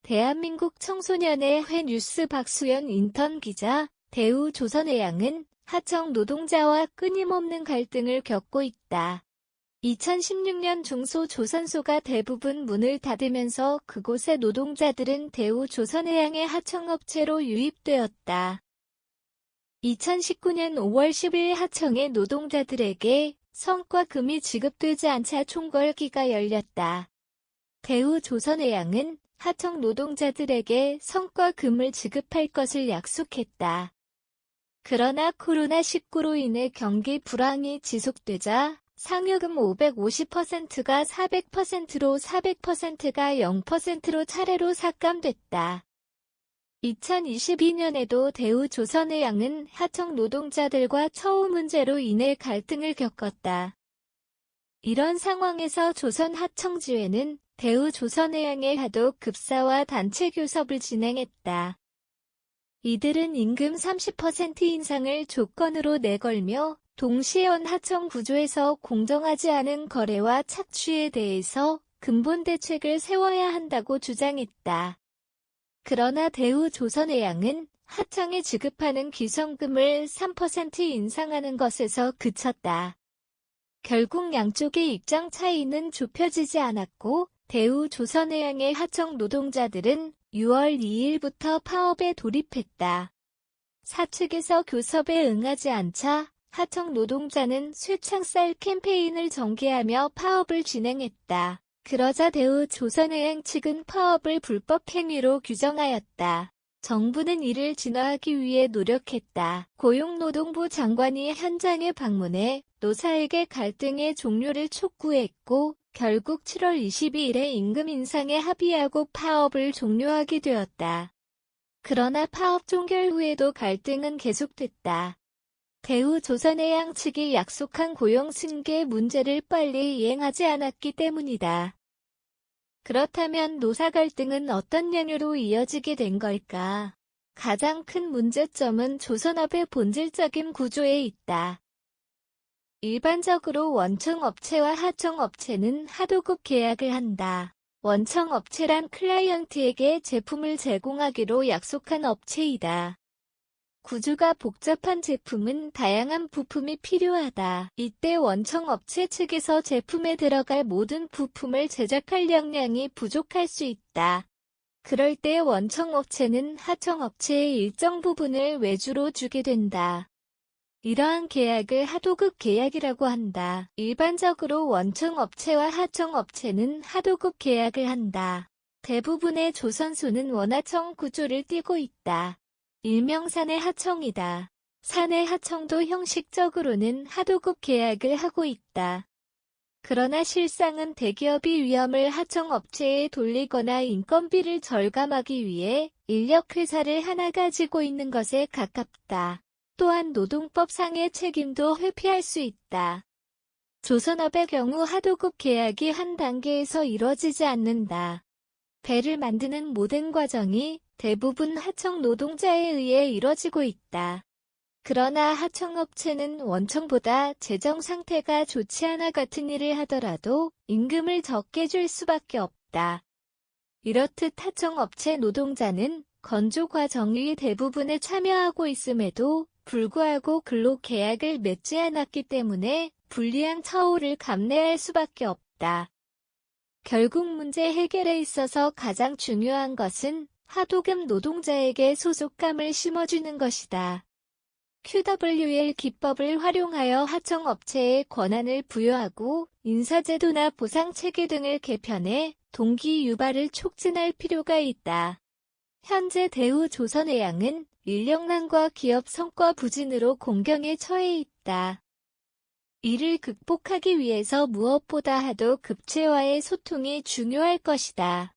대한민국 청소년의 회 뉴스 박수연 인턴 기자, 대우조선해양은 하청 노동자와 끊임없는 갈등을 겪고 있다. 2016년 중소조선소가 대부분 문을 닫으면서 그곳의 노동자들은 대우조선해양의 하청업체로 유입되었다. 2019년 5월 10일 하청의 노동자들에게 성과금이 지급되지 않자 총궐기가 열렸다. 대우조선해양은 하청 노동자들에게 성과금을 지급할 것을 약속했다. 그러나 코로나19로 인해 경기 불황이 지속되자 상여금 550%가 400%로 400%가 0%로 차례로 삭감됐다. 2022년에도 대우조선해양은 하청 노동자들과 처우 문제로 인해 갈등을 겪었다. 이런 상황에서 조선하청지회는 대우조선해양의 하독 급사와 단체 교섭을 진행했다. 이들은 임금 30% 인상을 조건으로 내걸며 동시에 하청 구조에서 공정하지 않은 거래와 착취에 대해서 근본 대책을 세워야 한다고 주장했다. 그러나 대우조선해양은 하청에 지급하는 기성금을 3% 인상하는 것에서 그쳤다. 결국 양쪽의 입장 차이는 좁혀지지 않았고 대우조선해양의 하청 노동자들은 6월 2일부터 파업에 돌입했다. 사측에서 교섭에 응하지 않자 하청 노동자는 쇠창살 캠페인을 전개하며 파업을 진행했다. 그러자 대우조선해양 측은 파업을 불법 행위로 규정하였다. 정부는 이를 진화하기 위해 노력했다. 고용노동부 장관이 현장에 방문해 노사에게 갈등의 종료를 촉구했고 결국 7월 22일에 임금 인상에 합의하고 파업을 종료하게 되었다. 그러나 파업 종결 후에도 갈등은 계속됐다. 대우조선해양 측이 약속한 고용 승계 문제를 빨리 이행하지 않았기 때문이다. 그렇다면 노사 갈등은 어떤 연유로 이어지게 된 걸까? 가장 큰 문제점은 조선업의 본질적인 구조에 있다. 일반적으로 원청업체와 하청업체는 하도급 계약을 한다. 원청업체란 클라이언트에게 제품을 제공하기로 약속한 업체이다. 구조가 복잡한 제품은 다양한 부품이 필요하다. 이때 원청업체 측에서 제품에 들어갈 모든 부품을 제작할 역량이 부족할 수 있다. 그럴 때 원청업체는 하청업체의 일정 부분을 외주로 주게 된다. 이러한 계약을 하도급 계약이라고 한다. 일반적으로 원청업체와 하청업체는 하도급 계약을 한다. 대부분의 조선소는 원하청 구조를 띠고 있다. 일명 사내 하청이다. 사내 하청도 형식적으로는 하도급 계약을 하고 있다. 그러나 실상은 대기업이 위험을 하청업체에 돌리거나 인건비를 절감하기 위해 인력회사를 하나 가지고 있는 것에 가깝다. 또한 노동법상의 책임도 회피할 수 있다. 조선업의 경우 하도급 계약이 한 단계에서 이뤄지지 않는다. 배를 만드는 모든 과정이 대부분 하청 노동자에 의해 이뤄지고 있다. 그러나 하청업체는 원청보다 재정 상태가 좋지 않아 같은 일을 하더라도 임금을 적게 줄 수밖에 없다. 이렇듯 하청업체 노동자는 건조 과정의 대부분에 참여하고 있음에도 불구하고 근로계약을 맺지 않았기 때문에 불리한 처우를 감내할 수밖에 없다. 결국 문제 해결에 있어서 가장 중요한 것은 하도급 노동자에게 소속감을 심어주는 것이다. QWL 기법을 활용하여 하청업체에 권한을 부여하고 인사제도나 보상체계 등을 개편해 동기 유발을 촉진할 필요가 있다. 현재 대우조선해양은 인력난과 기업 성과 부진으로 공경에 처해 있다. 이를 극복하기 위해서 무엇보다 하도급체와의 소통이 중요할 것이다.